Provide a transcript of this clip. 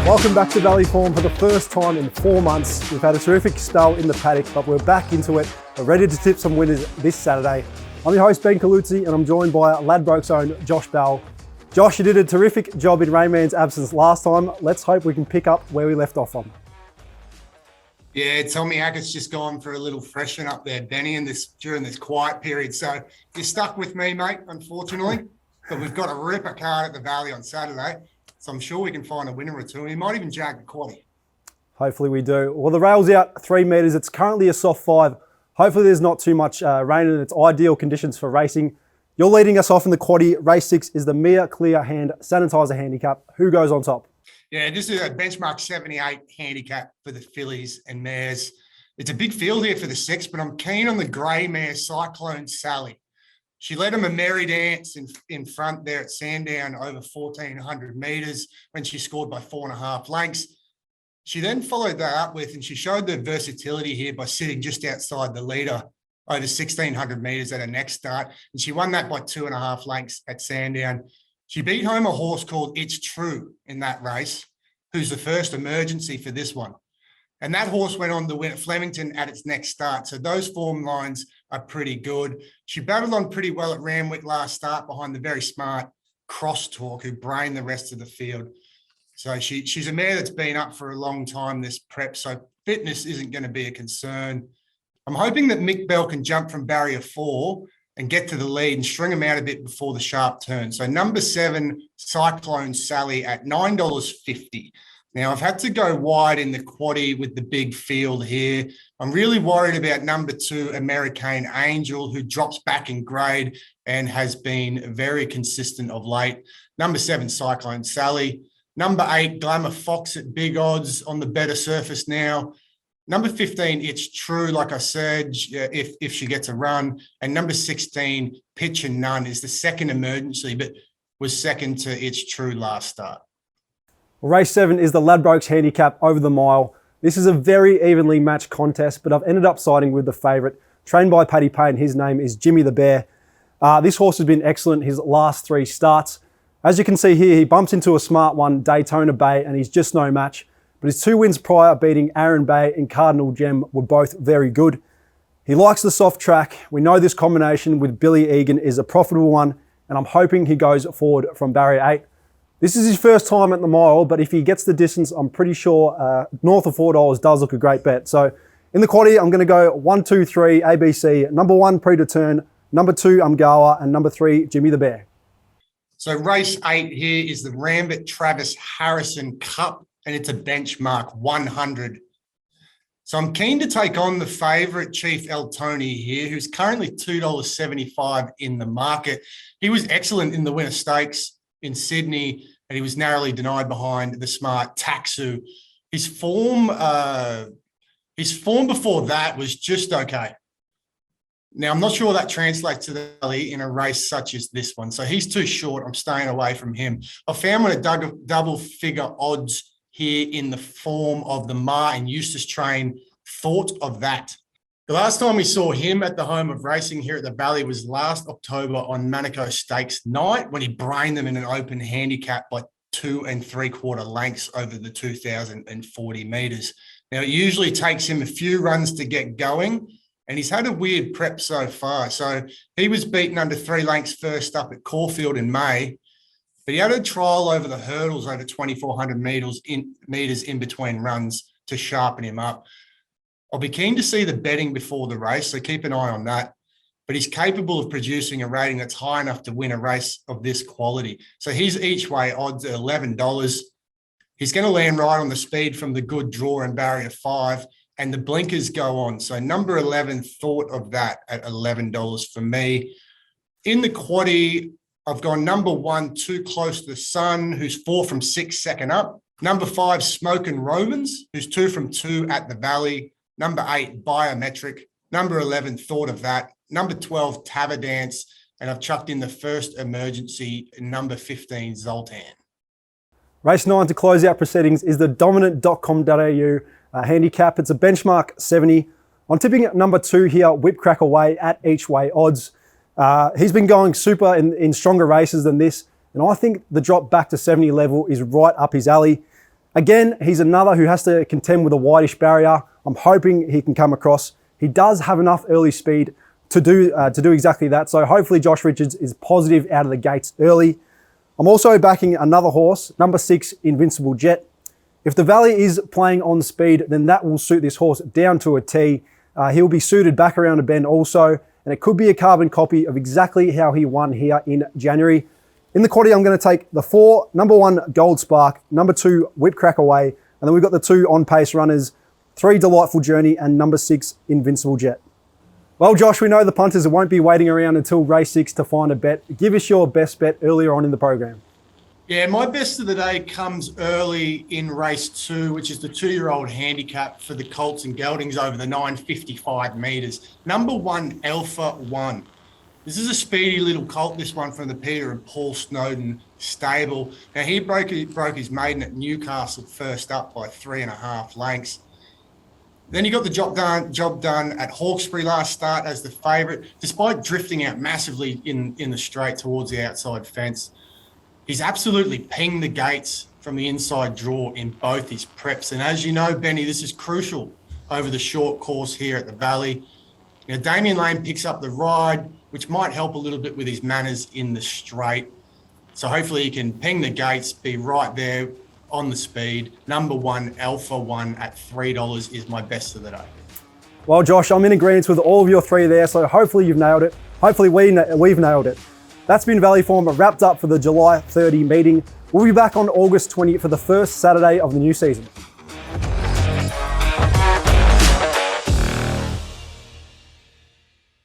Welcome back to Valley Form for the first time in 4 months. We've had a terrific spell in the paddock, but we're back into it. We're ready to tip some winners this Saturday. I'm your host, Ben Calluzzi, and I'm joined by Ladbroke's own Josh Bell. Josh, you did a terrific job in Rainman's absence last time. Let's hope we can pick up where we left off on. Yeah, Tommy Hackett's just gone for a little freshen up there, Benny, during this quiet period. So you're stuck with me, mate, unfortunately. But we've got a ripper card at the Valley on Saturday. So I'm sure we can find a winner or two. We might even jag the quaddie. Hopefully we do. Well, the rail's out 3 metres. It's currently a soft 5. Hopefully there's not too much rain and it's ideal conditions for racing. You're leading us off in the quaddie. Race 6 is the KLEER Hand SANITISER handicap. Who goes on top? Yeah, this is a benchmark 78 handicap for the fillies and mares. It's a big field here for the 6, but I'm keen on the grey mare, Cyclone Sally. She led him a merry dance in front there at Sandown over 1,400 metres when she scored by 4.5 lengths. She then followed that up with, and she showed the versatility here by sitting just outside the leader over 1,600 metres at her next start. And she won that by 2.5 lengths at Sandown. She beat home a horse called It's True in that race, who's the first emergency for this one. And that horse went on to win at Flemington at its next start. So those form lines are pretty good. She battled on pretty well at RANVET last start behind the very smart Crosstalk, who brained the rest of the field. So she's a mare that's been up for a long time, this prep. So fitness isn't going to be a concern. I'm hoping that Mick Bell can jump from barrier 4 and get to the lead and string him out a bit before the sharp turn. So number 7, Cyclone Sally at $9.50. Now, I've had to go wide in the quaddie with the big field here. I'm really worried about number 2, American Angel, who drops back in grade and has been very consistent of late. Number 7, Cyclone Sally. Number 8, Glamour Fox at big odds on the better surface now. Number 15, It's True, like I said, if she gets a run. And number 16, Pitch and None, is the second emergency, but was second to It's True last start. Race 7 is the Ladbrokes handicap over the mile. This is a very evenly matched contest, but I've ended up siding with the favourite, trained by Paddy Payne. His name is Jimmy the Bear. This horse has been excellent his last 3 starts. As you can see here, he bumps into a smart one, Daytona Bay, and he's just no match. But his 2 wins prior, beating Aaron Bay and Cardinal Gem, were both very good. He likes the soft track. We know this combination with Billy Egan is a profitable one, and I'm hoping he goes forward from barrier 8. This is his first time at the mile, but if he gets the distance, I'm pretty sure north of $4 does look a great bet. So in the quaddie, I'm going to go 1, 2, 3, ABC. Number 1, Predeturn. Number 2, Umgawa. And number 3, Jimmy the Bear. So race 8 here is the RANVET Travis Harrison Cup, and it's a benchmark 100. So I'm keen to take on the favourite Chief El Tony here, who's currently $2.75 in the market. He was excellent in the Winter Stakes in Sydney, and he was narrowly denied behind the smart Taxu. His form before that was just okay. Now, I'm not sure that translates to the Valley in a race such as this one. So he's too short. I'm staying away from him. I found one at double figure odds here in the form of the Ma and Eustace train. Thought of that. The last time we saw him at the home of racing here at the Valley was last October on Monaco Stakes night, when he brained them in an open handicap by 2 3/4 lengths over the 2,040 metres. Now, it usually takes him a few runs to get going, and he's had a weird prep so far. So he was beaten under 3 lengths first up at Caulfield in May, but he had a trial over the hurdles over 2,400 metres in between runs to sharpen him up. I'll be keen to see the betting before the race, so keep an eye on that. But he's capable of producing a rating that's high enough to win a race of this quality. So he's each way odds at $11. He's going to land right on the speed from the good draw in barrier 5, and the blinkers go on. So number 11, Thought of That at $11 for me. In the quaddie, I've gone number 1, Too Close to the Sun, who's 4 from 6 second up. Number 5, Smokin' Romans, who's 2 from 2 at the Valley. Number 8, Biometric. Number 11, Thought of That. Number 12, Taverdance. And I've chucked in the first emergency, number 15, Zoltan. Race 9 to close out proceedings is the dominant.com.au handicap. It's a benchmark 70. I'm tipping at number 2 here, Whip Crack Away at each way odds. He's been going super in stronger races than this, and I think the drop back to 70 level is right up his alley. Again, he's another who has to contend with a wideish barrier. I'm hoping he can come across. He does have enough early speed to do exactly that. So hopefully Josh Richards is positive out of the gates early. I'm also backing another horse, number 6, Invincible Jet. If the Valley is playing on speed, then that will suit this horse down to a T. He'll be suited back around a bend also, and it could be a carbon copy of exactly how he won here in January. In the quaddie, I'm going to take the 4, number 1, Gold Spark, number 2, Whip Crack Away, and then we've got the 2 on-pace runners, 3, Delightful Journey, and number 6, Invincible Jet. Well, Josh, we know the punters won't be waiting around until race 6 to find a bet. Give us your best bet earlier on in the program. Yeah, my best of the day comes early in race 2, which is the 2-year-old handicap for the Colts and Geldings over the 955 metres. Number 1, Alpha 1. This is a speedy little colt, this one from the Peter and Paul Snowden stable. Now, he broke his maiden at Newcastle first up by 3.5 lengths. Then he got the job done at Hawkesbury last start as the favourite, despite drifting out massively in the straight towards the outside fence. He's absolutely pinged the gates from the inside draw in both his preps. And as you know, Benny, this is crucial over the short course here at the Valley. Now, Damien Lane picks up the ride, which might help a little bit with his manners in the straight. So hopefully he can ping the gates, be right there on the speed. Number 1, Alpha 1 at $3 is my best of the day. Well, Josh, I'm in agreement with all of your 3 there, so hopefully you've nailed it. Hopefully we've nailed it. That's been Valley Form wrapped up for the July 30 meeting. We'll be back on August 20 for the first Saturday of the new season.